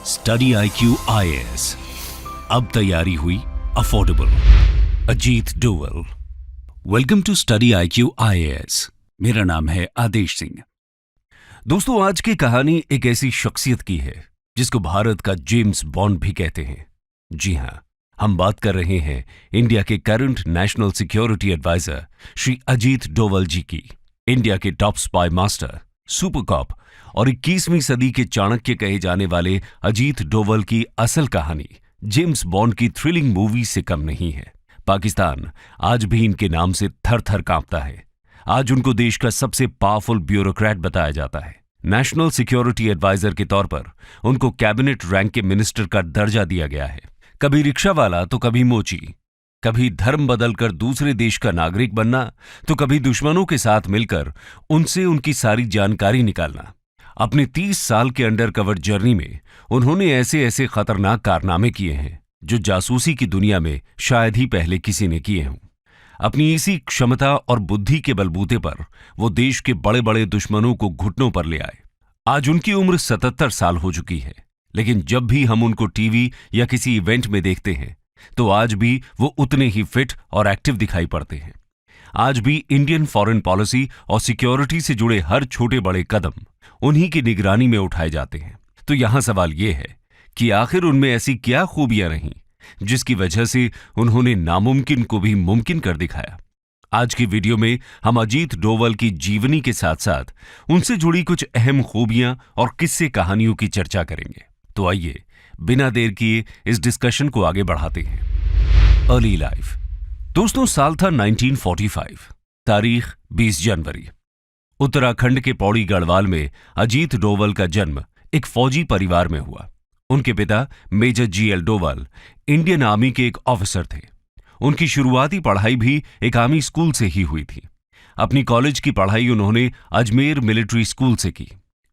Study IQ IAS, अब तैयारी हुई affordable. Ajit Doval. Welcome to study IQ IAS। मेरा नाम है आदेश सिंह। दोस्तों, आज की कहानी एक ऐसी शख्सियत की है जिसको भारत का जेम्स बॉन्ड भी कहते हैं। जी हां, हम बात कर रहे हैं इंडिया के current national security adviser Shri Ajit Doval ji की। इंडिया के top spy master, super cop और 21वीं सदी के चाणक्य कहे जाने वाले अजीत डोवल की असल कहानी जेम्स बॉन्ड की थ्रिलिंग मूवी से कम नहीं है। पाकिस्तान आज भी इनके नाम से थर थर कांपता है। आज उनको देश का सबसे पावरफुल ब्यूरोक्रेट बताया जाता है। नेशनल सिक्योरिटी एडवाइजर के तौर पर उनको कैबिनेट रैंक के मिनिस्टर का दर्जा दिया गया है। कभी रिक्शा वाला तो कभी मोची, कभी धर्म बदलकर दूसरे देश का नागरिक बनना तो कभी दुश्मनों के साथ मिलकर उनसे उनकी सारी जानकारी निकालना। अपने 30 साल के अंडर कवर जर्नी में उन्होंने ऐसे ऐसे खतरनाक कारनामे किए हैं जो जासूसी की दुनिया में शायद ही पहले किसी ने किए हों। अपनी इसी क्षमता और बुद्धि के बलबूते पर वो देश के बड़े बड़े दुश्मनों को घुटनों पर ले आए। आज उनकी उम्र 77 साल हो चुकी है, लेकिन जब भी हम उनको टीवी या किसी इवेंट में देखते हैं तो आज भी वो उतने ही फिट और एक्टिव दिखाई पड़ते हैं। आज भी इंडियन फॉरेन पॉलिसी और सिक्योरिटी से जुड़े हर छोटे बड़े कदम उन्हीं की निगरानी में उठाए जाते हैं। तो यहां सवाल यह है कि आखिर उनमें ऐसी क्या खूबियां रहीं जिसकी वजह से उन्होंने नामुमकिन को भी मुमकिन कर दिखाया। आज की वीडियो में हम अजीत डोवल की जीवनी के साथ साथ उनसे जुड़ी कुछ अहम खूबियां और किस्से कहानियों की चर्चा करेंगे। तो आइए बिना देर किए इस डिस्कशन को आगे बढ़ाते हैं। Early life. दोस्तों, साल था 1945, तारीख 20 जनवरी। उत्तराखंड के पौड़ी गढ़वाल में अजीत डोवल का जन्म एक फौजी परिवार में हुआ। उनके पिता major GL Doval Indian army के एक ऑफिसर थे। उनकी शुरुआती पढ़ाई भी एक आर्मी स्कूल से ही हुई थी। अपनी कॉलेज की पढ़ाई उन्होंने अजमेर मिलिट्री स्कूल से की।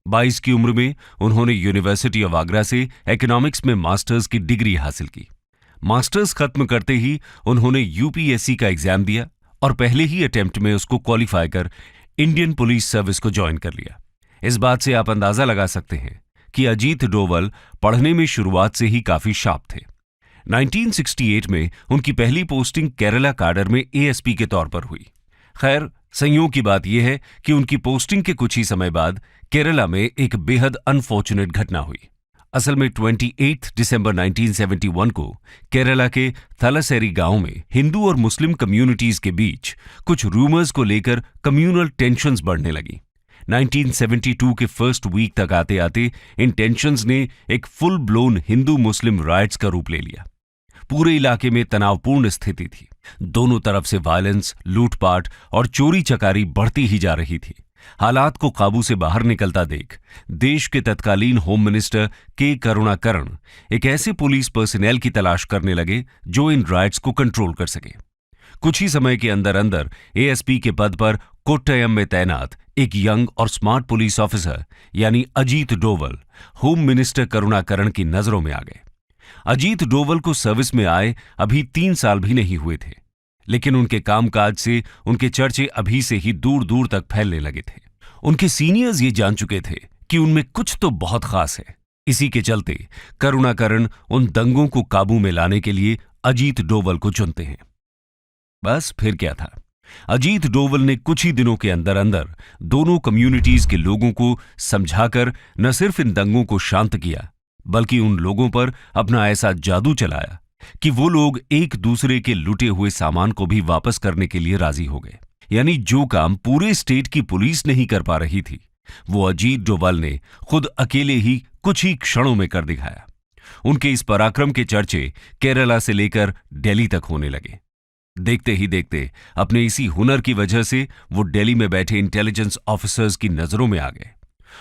22 की उम्र में उन्होंने यूनिवर्सिटी ऑफ आगरा से इकोनॉमिक्स में मास्टर्स की डिग्री हासिल की। मास्टर्स खत्म करते ही उन्होंने UPSC का एग्जाम दिया और पहले ही अटेम्प्ट में उसको क्वालिफाई कर इंडियन पुलिस सर्विस को ज्वाइन कर लिया। इस बात से आप अंदाजा लगा सकते हैं कि अजीत डोवल पढ़ने में शुरुआत से ही काफी शार्प थे। 1968 में उनकी पहली पोस्टिंग केरला काडर में ASP के तौर पर हुई। खैर, संयोग की बात यह है कि उनकी पोस्टिंग के कुछ ही समय बाद केरला में एक बेहद अनफॉर्चुनेट घटना हुई। असल में 28 दिसंबर 1971 को केरला के थलासेरी गांव में हिंदू और मुस्लिम कम्युनिटीज के बीच कुछ रूमर्स को लेकर कम्युनल टेंशन्स बढ़ने लगी। 1972 के फर्स्ट वीक तक आते आते इन टेंशन्स ने एक फुल ब्लोन हिंदू मुस्लिम राइट्स का रूप ले लिया। पूरे इलाके में तनावपूर्ण स्थिति थी। दोनों तरफ से वायलेंस, लूटपाट और चोरी चकारी बढ़ती ही जा रही थी। हालात को काबू से बाहर निकलता देख देश के तत्कालीन होम मिनिस्टर के करुणाकरण एक ऐसे पुलिस पर्सनल की तलाश करने लगे जो इन राइट्स को कंट्रोल कर सके। कुछ ही समय के अंदर अंदर ASP के पद पर कोट्टयम में तैनात एक यंग और स्मार्ट पुलिस ऑफिसर यानी अजीत डोवल होम मिनिस्टर करुणाकरण की नजरों में आ गए। अजीत डोवल को सर्विस में आए अभी 3 साल भी नहीं हुए थे, लेकिन उनके कामकाज से उनके चर्चे अभी से ही दूर दूर तक फैलने लगे थे। उनके सीनियर्स ये जान चुके थे कि उनमें कुछ तो बहुत खास है। इसी के चलते करुणाकरण उन दंगों को काबू में लाने के लिए अजीत डोवल को चुनते हैं। बस फिर क्या था, अजीत डोवल ने कुछ ही दिनों के अंदर अंदर दोनों कम्युनिटीज के लोगों को समझाकर न सिर्फ इन दंगों को शांत किया, बल्कि उन लोगों पर अपना ऐसा जादू चलाया कि वो लोग एक दूसरे के लुटे हुए सामान को भी वापस करने के लिए राजी हो गए। यानी जो काम पूरे स्टेट की पुलिस नहीं कर पा रही थी, वो अजीत डोवल ने खुद अकेले ही कुछ ही क्षणों में कर दिखाया। उनके इस पराक्रम के चर्चे केरला से लेकर दिल्ली तक होने लगे। देखते ही देखते अपने इसी हुनर की वजह से वो दिल्ली में बैठे इंटेलिजेंस ऑफिसर्स की नजरों में आ गए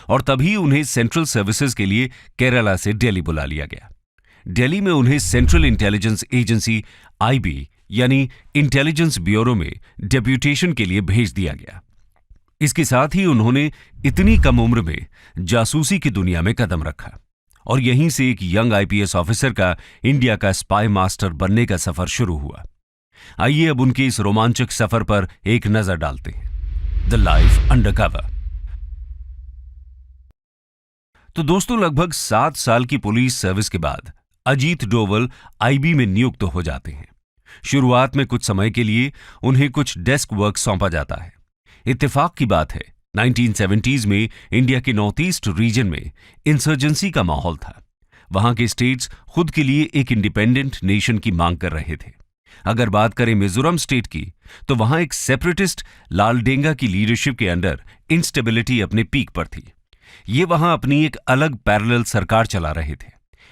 और तभी उन्हें सेंट्रल सर्विसेज के लिए केरला से दिल्ली बुला लिया गया। दिल्ली में उन्हें सेंट्रल इंटेलिजेंस एजेंसी IB यानी इंटेलिजेंस ब्यूरो में डेप्यूटेशन के लिए भेज दिया गया। इसके साथ ही उन्होंने इतनी कम उम्र में जासूसी की दुनिया में कदम रखा और यहीं से एक यंग IPS ऑफिसर का इंडिया का स्पाई मास्टर बनने का सफर शुरू हुआ। आइए अब उनके इस रोमांचक सफर पर एक नजर डालते हैं। The life undercover. तो दोस्तों लगभग 7 साल की पुलिस सर्विस के बाद अजीत डोवल आईबी में नियुक्त हो जाते हैं। शुरुआत में कुछ समय के लिए उन्हें कुछ डेस्क वर्क सौंपा जाता है। इत्तेफाक की बात है 1970s में इंडिया के नॉर्थ ईस्ट रीजन में इंसर्जेंसी का माहौल था। वहां के स्टेट्स खुद के लिए एक इंडिपेंडेंट नेशन की मांग कर रहे थे। अगर बात करें मिजोरम स्टेट की, तो वहां एक सेपरेटिस्ट लालडेंगा की लीडरशिप के अंडर इंस्टेबिलिटी अपने पीक पर थी। ये वहां अपनी एक अलग पैरेलल सरकार चला रहे थे।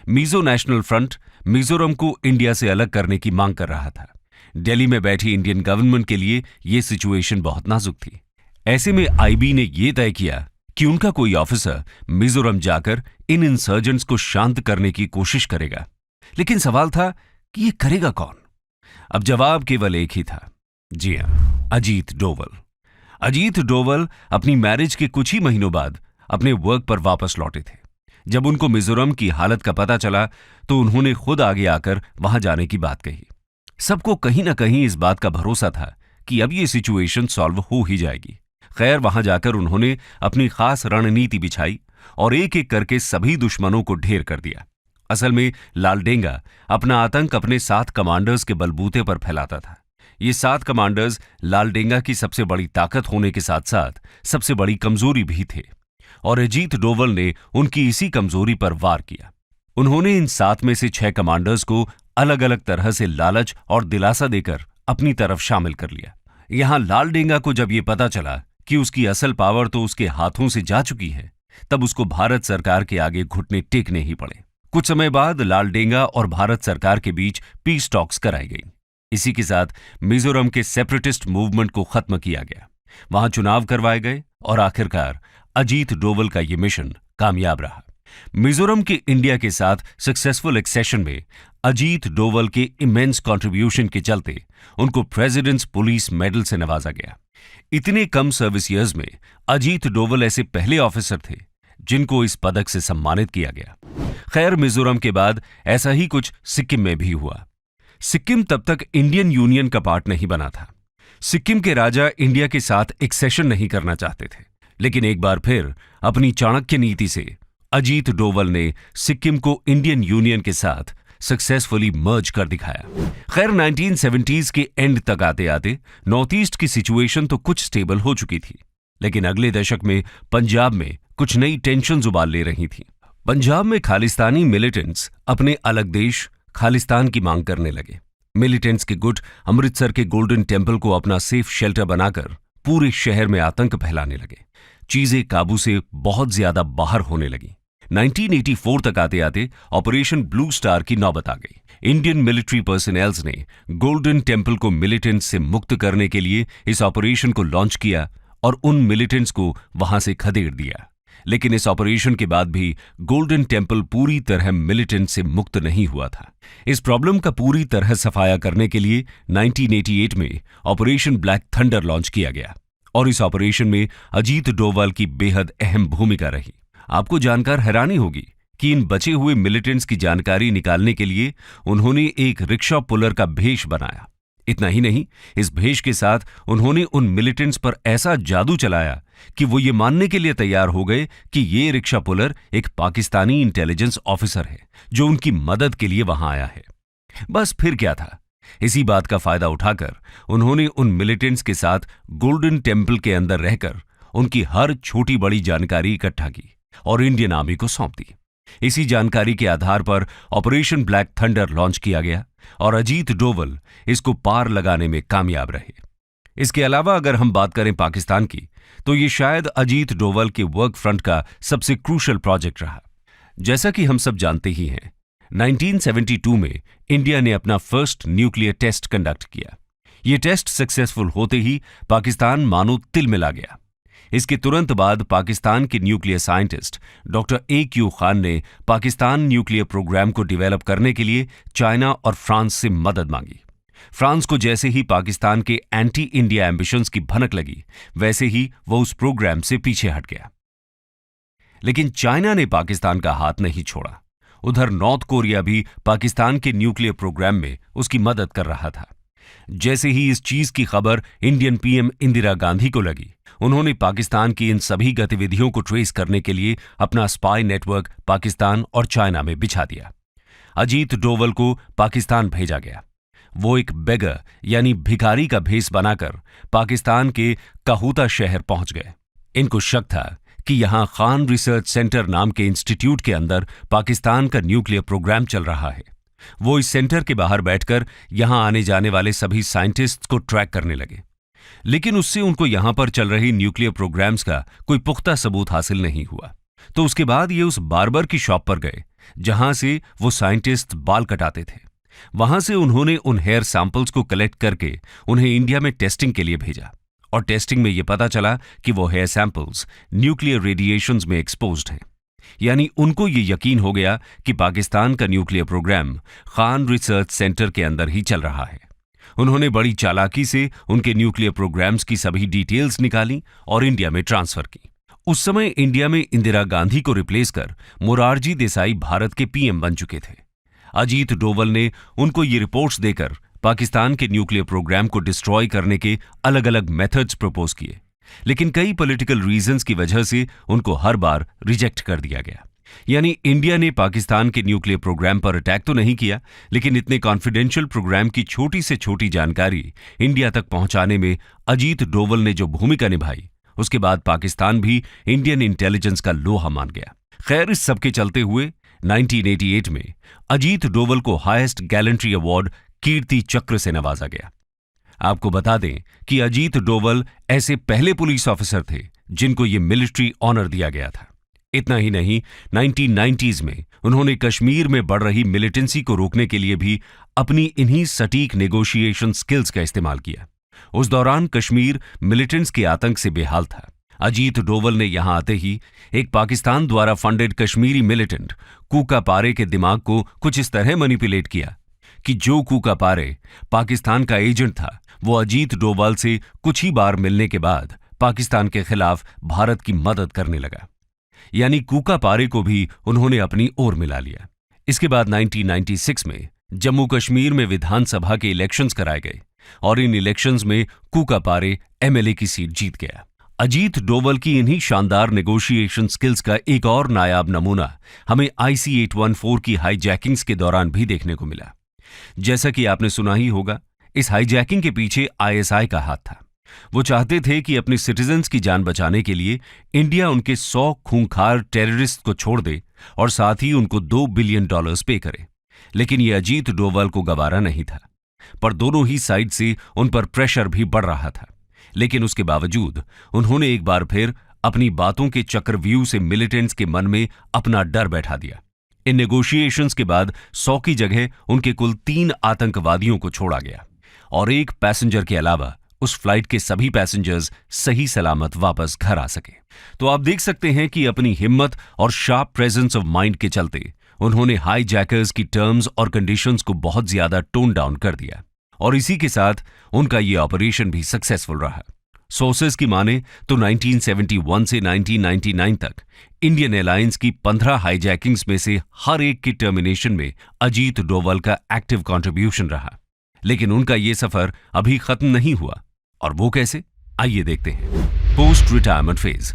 मिजो नेशनल फ्रंट मिजोरम को इंडिया से अलग करने की मांग कर रहा था। दिल्ली में बैठी इंडियन गवर्नमेंट के लिए यह सिचुएशन बहुत नाजुक थी। ऐसे में आईबी ने यह तय किया कि उनका कोई ऑफिसर मिजोरम जाकर इन इंसर्जेंट्स को शांत करने की कोशिश करेगा। लेकिन सवाल था कि ये करेगा कौन? अब जवाब केवल एक ही था, जी हां, अजीत डोवल। अजीत डोवल अपनी मैरिज के कुछ ही महीनों बाद अपने वर्क पर वापस लौटे थे। जब उनको मिजोरम की हालत का पता चला तो उन्होंने खुद आगे आकर वहां जाने की बात कही। सबको कहीं ना कहीं इस बात का भरोसा था कि अब ये सिचुएशन सॉल्व हो ही जाएगी। खैर, वहां जाकर उन्होंने अपनी खास रणनीति बिछाई और एक एक करके सभी दुश्मनों को ढेर कर दिया। असल में लालडेंगा अपना आतंक अपने 7 कमांडर्स के बलबूते पर फैलाता था। ये 7 कमांडर्स लालडेंगा की सबसे बड़ी ताकत होने के साथ साथ सबसे बड़ी कमजोरी भी थे और अजीत डोवल ने उनकी इसी कमजोरी पर वार किया। उन्होंने इन 7 में से 6 कमांडर्स को अलग अलग तरह से लालच और दिलासा देकर अपनी तरफ शामिल कर लिया। यहां लालडेंगा को जब ये पता चला कि उसकी असल पावर तो उसके हाथों से जा चुकी है, तब उसको भारत सरकार के आगे घुटने टेकने ही पड़े। कुछ समय बाद लालडेंगा और भारत सरकार के बीच पीस टॉक्स कराई गई। इसी के साथ मिजोरम के सेपरेटिस्ट मूवमेंट को खत्म किया गया। वहां चुनाव करवाए गए और आखिरकार अजीत डोवल का यह मिशन कामयाब रहा। मिजोरम के इंडिया के साथ सक्सेसफुल एक्सेशन में अजीत डोवल के इमेंस कंट्रीब्यूशन के चलते उनको प्रेसिडेंट्स पुलिस मेडल से नवाजा गया। इतने कम सर्विस ईयर्स में अजीत डोवल ऐसे पहले ऑफिसर थे जिनको इस पदक से सम्मानित किया गया। खैर, मिजोरम के बाद ऐसा ही कुछ सिक्किम में भी हुआ। सिक्किम तब तक इंडियन यूनियन का पार्ट नहीं बना था। सिक्किम के राजा इंडिया के साथ एक्सेशन नहीं करना चाहते थे, लेकिन एक बार फिर अपनी चाणक्य नीति से अजीत डोवल ने सिक्किम को इंडियन यूनियन के साथ सक्सेसफुली मर्ज कर दिखाया। खैर, 1970s के एंड तक आते आते नॉर्थ ईस्ट की सिचुएशन तो कुछ स्टेबल हो चुकी थी, लेकिन अगले दशक में पंजाब में कुछ नई टेंशन उबाल ले रही थी। पंजाब में खालिस्तानी मिलिटेंट्स अपने अलग देश खालिस्तान की मांग करने लगे। मिलिटेंट्स के गुट अमृतसर के गोल्डन टेम्पल को अपना सेफ शेल्टर बनाकर पूरे शहर में आतंक फैलाने लगे। चीजें काबू से बहुत ज्यादा बाहर होने लगी। 1984 तक आते आते ऑपरेशन ब्लू स्टार की नौबत आ गई। इंडियन मिलिट्री पर्सनल्स ने गोल्डन टेम्पल को मिलिटेंट्स से मुक्त करने के लिए इस ऑपरेशन को लॉन्च किया और उन मिलिटेंट्स को वहां से खदेड़ दिया। लेकिन इस ऑपरेशन के बाद भी गोल्डन टेम्पल पूरी तरह मिलिटेंट से मुक्त नहीं हुआ था। इस प्रॉब्लम का पूरी तरह सफाया करने के लिए 1988 में ऑपरेशन ब्लैक थंडर लॉन्च किया गया और इस ऑपरेशन में अजीत डोवल की बेहद अहम भूमिका रही। आपको जानकर हैरानी होगी कि इन बचे हुए मिलिटेंट्स की जानकारी निकालने के लिए उन्होंने एक रिक्शा पुलर का भेष बनाया। इतना ही नहीं, इस भेष के साथ उन्होंने उन मिलिटेंट्स पर ऐसा जादू चलाया कि वो ये मानने के लिए तैयार हो गए कि ये रिक्शा पुलर एक पाकिस्तानी इंटेलिजेंस ऑफिसर है जो उनकी मदद के लिए वहां आया है। बस फिर क्या था, इसी बात का फायदा उठाकर उन्होंने उन मिलिटेंट्स के साथ गोल्डन टेम्पल के अंदर रहकर उनकी हर छोटी बड़ी जानकारी इकट्ठा की और इंडियन आर्मी को सौंप दी। इसी जानकारी के आधार पर ऑपरेशन ब्लैक थंडर लॉन्च किया गया और अजीत डोवल इसको पार लगाने में कामयाब रहे। इसके अलावा अगर हम बात करें पाकिस्तान की, तो ये शायद अजीत डोवल के वर्क फ्रंट का सबसे क्रूशल प्रोजेक्ट रहा। जैसा कि हम सब जानते ही हैं, 1972 में इंडिया ने अपना फर्स्ट न्यूक्लियर टेस्ट कंडक्ट किया। ये टेस्ट सक्सेसफुल होते ही पाकिस्तान मानो तिल मिला गया। इसके तुरंत बाद पाकिस्तान के nuclear scientist doctor AQ Khan ने पाकिस्तान न्यूक्लियर प्रोग्राम को डिवेलप करने के लिए चाइना और फ्रांस से मदद मांगी। फ्रांस को जैसे ही पाकिस्तान के एंटी इंडिया एम्बिशंस की भनक लगी, वैसे ही वो उस प्रोग्राम से पीछे हट गया। लेकिन चाइना ने पाकिस्तान का हाथ नहीं छोड़ा। उधर नॉर्थ कोरिया भी पाकिस्तान के न्यूक्लियर प्रोग्राम में उसकी मदद कर रहा था। जैसे ही इस चीज की खबर इंडियन पीएम इंदिरा गांधी को लगी, उन्होंने पाकिस्तान की इन सभी गतिविधियों को ट्रेस करने के लिए अपना स्पाई नेटवर्क पाकिस्तान और चाइना में बिछा दिया। अजीत डोवल को पाकिस्तान भेजा गया। वो एक बेगर यानी भिखारी का भेष बनाकर पाकिस्तान के काहूता शहर पहुंच गए। इनको शक था कि यहां खान रिसर्च सेंटर नाम के इंस्टीट्यूट के अंदर पाकिस्तान का न्यूक्लियर प्रोग्राम चल रहा है। वो इस सेंटर के बाहर बैठकर यहां आने जाने वाले सभी साइंटिस्ट्स को ट्रैक करने लगे, लेकिन उससे उनको यहां पर चल रही न्यूक्लियर प्रोग्राम्स का कोई पुख्ता सबूत हासिल नहीं हुआ। तो उसके बाद ये उस बार्बर की शॉप पर गए जहां से वो साइंटिस्ट बाल कटाते थे। वहां से उन्होंने उन हेयर सैंपल्स को कलेक्ट करके उन्हें इंडिया में टेस्टिंग के लिए भेजा, और टेस्टिंग में यह पता चला कि वो हेयर सैंपल्स न्यूक्लियर रेडिएशंस में एक्सपोज्ड हैं। यानी उनको ये यकीन हो गया कि पाकिस्तान का nuclear programme Khan research centre के अंदर ही चल रहा है। उन्होंने बड़ी चालाकी से उनके न्यूक्लियर प्रोग्राम्स की सभी डिटेल्स निकाली और इंडिया में ट्रांसफर की। उस समय इंडिया में इंदिरा गांधी को रिप्लेस कर मोरारजी देसाई भारत के पीएम बन चुके थे। अजीत डोवल ने उनको ये रिपोर्ट्स देकर पाकिस्तान के न्यूक्लियर प्रोग्राम को डिस्ट्रॉय करने के अलग अलग मेथड्स प्रपोज किए, लेकिन कई पॉलिटिकल रीजंस की वजह से उनको हर बार रिजेक्ट कर दिया गया। यानी इंडिया ने पाकिस्तान के न्यूक्लियर प्रोग्राम पर अटैक तो नहीं किया, लेकिन इतने कॉन्फिडेंशियल प्रोग्राम की छोटी से छोटी जानकारी इंडिया तक पहुंचाने में अजीत डोवल ने जो भूमिका निभाई, उसके बाद पाकिस्तान भी इंडियन इंटेलिजेंस का लोहा मान गया। खैर, इस सबके चलते हुए 1988 में अजीत डोवल को हाईएस्ट गैलेंट्री अवार्ड कीर्ति चक्र से नवाजा गया। आपको बता दें कि अजीत डोवल ऐसे पहले पुलिस ऑफिसर थे जिनको ये मिलिट्री ऑनर दिया गया था। इतना ही नहीं, 1990s में उन्होंने कश्मीर में बढ़ रही मिलिटेंसी को रोकने के लिए भी अपनी इन्हीं सटीक नेगोशिएशन स्किल्स का इस्तेमाल किया। उस दौरान कश्मीर मिलिटेंट्स के आतंक से बेहाल था। अजीत डोवल ने यहां आते ही एक पाकिस्तान द्वारा फंडेड कश्मीरी मिलिटेंट कूका पारे के दिमाग को कुछ इस तरह मैनिपुलेट किया कि जो कूका पारे पाकिस्तान का एजेंट था, वो अजीत डोवल से कुछ ही बार मिलने के बाद पाकिस्तान के खिलाफ भारत की मदद करने लगा। यानी कूका पारे को भी उन्होंने अपनी ओर मिला लिया। इसके बाद 1996 में जम्मू कश्मीर में विधानसभा के इलेक्शंस कराए गए और इन इलेक्शंस में कूका पारे एमएलए की सीट जीत गया। अजीत डोवल की इन्हीं शानदार नेगोशिएशन स्किल्स का एक और नायाब नमूना हमें IC-814 की हाईजैकिंग्स के दौरान भी देखने को मिला। जैसा कि आपने सुना ही होगा, इस हाईजैकिंग के पीछे ISI का हाथ था। वो चाहते थे कि अपने सिटीजन्स की जान बचाने के लिए इंडिया उनके 100 खूंखार टेररिस्ट को छोड़ दे और साथ ही उनको $2 बिलियन पे करे। लेकिन ये अजीत डोवल को गवारा नहीं था, पर दोनों ही साइड से उन पर प्रेशर भी बढ़ रहा था। लेकिन उसके बावजूद उन्होंने एक बार फिर अपनी बातों के चक्रव्यूह से मिलिटेंट्स के मन में अपना डर बैठा दिया। इन नेगोशिएशंस के बाद 100 की जगह उनके कुल 3 आतंकवादियों को छोड़ा गया और एक पैसेंजर के अलावा उस फ्लाइट के सभी पैसेंजर्स सही सलामत वापस घर आ सके। तो आप देख सकते हैं कि अपनी हिम्मत और शार्प प्रेजेंस ऑफ माइंड के चलते उन्होंने हाईजैकर्स की टर्म्स और कंडीशंस को बहुत ज्यादा टोन डाउन कर दिया और इसी के साथ उनका ये ऑपरेशन भी सक्सेसफुल रहा। सोर्सेज की माने तो 1971 से 1999 तक इंडियन एयरलाइंस की 15 हाईजैकिंग्स में से हर एक की टर्मिनेशन में अजीत डोवल का एक्टिव कंट्रीब्यूशन रहा। लेकिन उनका ये सफर अभी खत्म नहीं हुआ, और वो कैसे, आइए देखते हैं। Post retirement phase.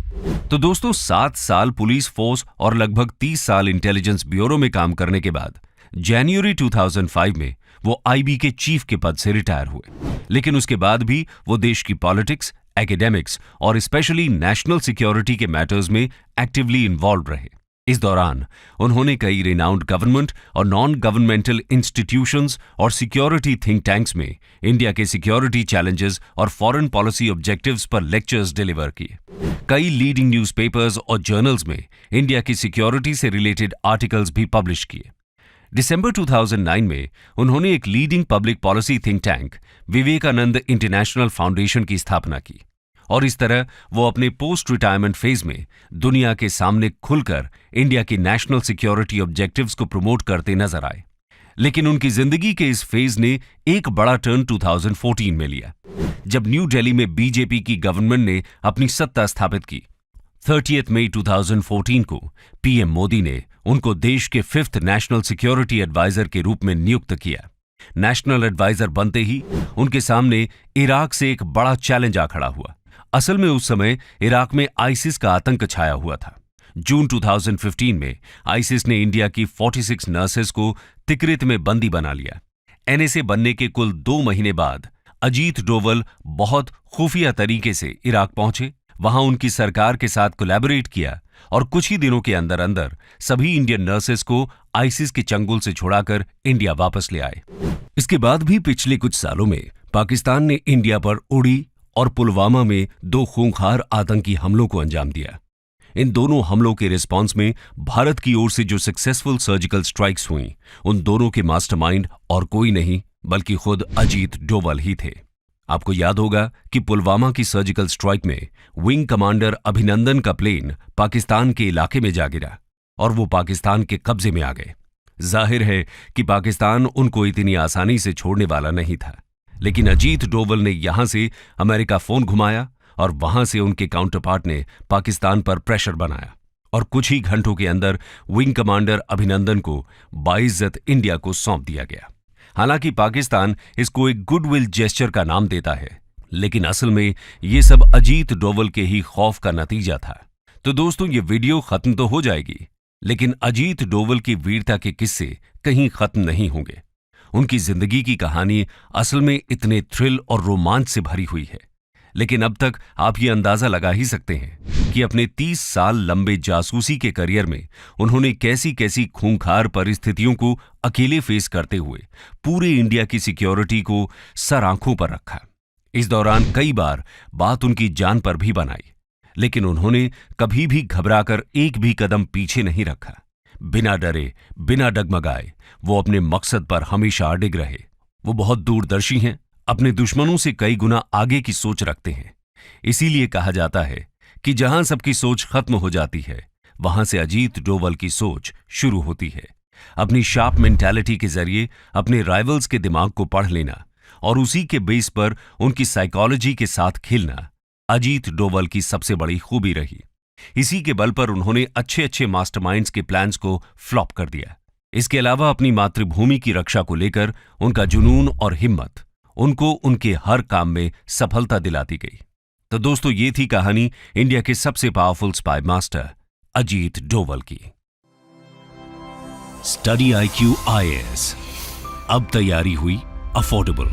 तो दोस्तों, 7 साल पुलिस फोर्स और लगभग 30 साल इंटेलिजेंस ब्यूरो में काम करने के बाद जनवरी 2005 में वो IB के चीफ के पद से रिटायर हुए। लेकिन उसके बाद भी वो देश की पॉलिटिक्स, एकेडेमिक्स और स्पेशली नेशनल सिक्योरिटी के मैटर्स में एक्टिवली इन्वॉल्व रहे। इस दौरान उन्होंने कई रिनाउंड गवर्नमेंट और नॉन गवर्नमेंटल इंस्टीट्यूशंस और सिक्योरिटी थिंक टैंक्स में इंडिया के सिक्योरिटी चैलेंजेस और फॉरेन पॉलिसी ऑब्जेक्टिव्स पर लेक्चर्स डिलीवर किए। कई लीडिंग न्यूज़पेपर्स और जर्नल्स में इंडिया की सिक्योरिटी से रिलेटेड आर्टिकल्स भी पब्लिश किए। दिसंबर 2009 में उन्होंने एक leading public policy think tank Vivekananda international foundation की स्थापना की और इस तरह वो अपने पोस्ट रिटायरमेंट फेज में दुनिया के सामने खुलकर इंडिया की नेशनल सिक्योरिटी ऑब्जेक्टिव्स को प्रमोट करते नजर आए। लेकिन उनकी जिंदगी के इस फेज ने एक बड़ा टर्न 2014 में लिया, जब न्यू दिल्ली में बीजेपी की गवर्नमेंट ने अपनी सत्ता स्थापित की। 30 मई 2014 को पीएम मोदी ने उनको देश के 5th नेशनल सिक्योरिटी एडवाइजर के रूप में नियुक्त किया। नेशनल एडवाइजर बनते ही उनके सामने इराक से एक बड़ा चैलेंज आ खड़ा हुआ। असल में उस समय इराक में आईसिस का आतंक छाया हुआ था। जून 2015 में आईसिस ने इंडिया की 46 नर्सेस को तिकरित में बंदी बना लिया। एनएसए बनने के कुल 2 महीने बाद अजीत डोवल बहुत खुफिया तरीके से इराक पहुंचे, वहां उनकी सरकार के साथ कोलैबोरेट किया और कुछ ही दिनों के अंदर अंदर सभी इंडियन नर्सेस को आईसिस के चंगुल से छुड़ाकर इंडिया वापस ले आए। इसके बाद भी पिछले कुछ सालों में पाकिस्तान ने इंडिया पर उड़ी और पुलवामा में 2 खूंखार आतंकी हमलों को अंजाम दिया। इन दोनों हमलों के रिस्पांस में भारत की ओर से जो सक्सेसफुल सर्जिकल स्ट्राइक्स हुई, उन दोनों के मास्टरमाइंड और कोई नहीं बल्कि खुद अजीत डोवल ही थे। आपको याद होगा कि पुलवामा की सर्जिकल स्ट्राइक में विंग कमांडर अभिनंदन का प्लेन पाकिस्तान के इलाके में जा गिरा और वो पाकिस्तान के कब्जे में आ गए। जाहिर है कि पाकिस्तान उनको इतनी आसानी से छोड़ने वाला नहीं था, लेकिन अजीत डोवल ने यहां से अमेरिका फोन घुमाया और वहां से उनके काउंटरपार्ट ने पाकिस्तान पर प्रेशर बनाया और कुछ ही घंटों के अंदर विंग कमांडर अभिनंदन को बाइज्जत इंडिया को सौंप दिया गया। हालांकि पाकिस्तान इसको एक गुडविल जेस्चर का नाम देता है, लेकिन असल में ये सब अजीत डोवल के ही खौफ का नतीजा था। तो दोस्तों, ये वीडियो खत्म तो हो जाएगी, लेकिन अजीत डोवल की वीरता के किस्से कहीं खत्म नहीं होंगे। उनकी जिंदगी की कहानी असल में इतने थ्रिल और रोमांच से भरी हुई है, लेकिन अब तक आप ये अंदाजा लगा ही सकते हैं कि अपने 30 साल लंबे जासूसी के करियर में उन्होंने कैसी कैसी खूंखार परिस्थितियों को अकेले फेस करते हुए पूरे इंडिया की सिक्योरिटी को सर आंखों पर रखा। इस दौरान कई बार बात उनकी जान पर भी बनाई, लेकिन उन्होंने कभी भी घबराकर एक भी कदम पीछे नहीं रखा। बिना डरे, बिना डगमगाए वो अपने मकसद पर हमेशा अडिग रहे। वो बहुत दूरदर्शी हैं, अपने दुश्मनों से कई गुना आगे की सोच रखते हैं। इसीलिए कहा जाता है कि जहां सबकी सोच खत्म हो जाती है, वहां से अजीत डोवल की सोच शुरू होती है। अपनी शार्प मेंटालिटी के जरिए अपने राइवल्स के दिमाग को पढ़ लेना और उसी के बेस पर उनकी साइकोलॉजी के साथ खेलना अजीत डोवल की सबसे बड़ी खूबी रही। इसी के बल पर उन्होंने अच्छे अच्छे मास्टरमाइंड्स के प्लान्स को फ्लॉप कर दिया। इसके अलावा अपनी मातृभूमि की रक्षा को लेकर उनका जुनून और हिम्मत उनको उनके हर काम में सफलता दिलाती गई। तो दोस्तों, ये थी कहानी इंडिया के सबसे powerful spy master Ajit Doval की। स्टडी IQ IAS अब तैयारी हुई अफोर्डेबल।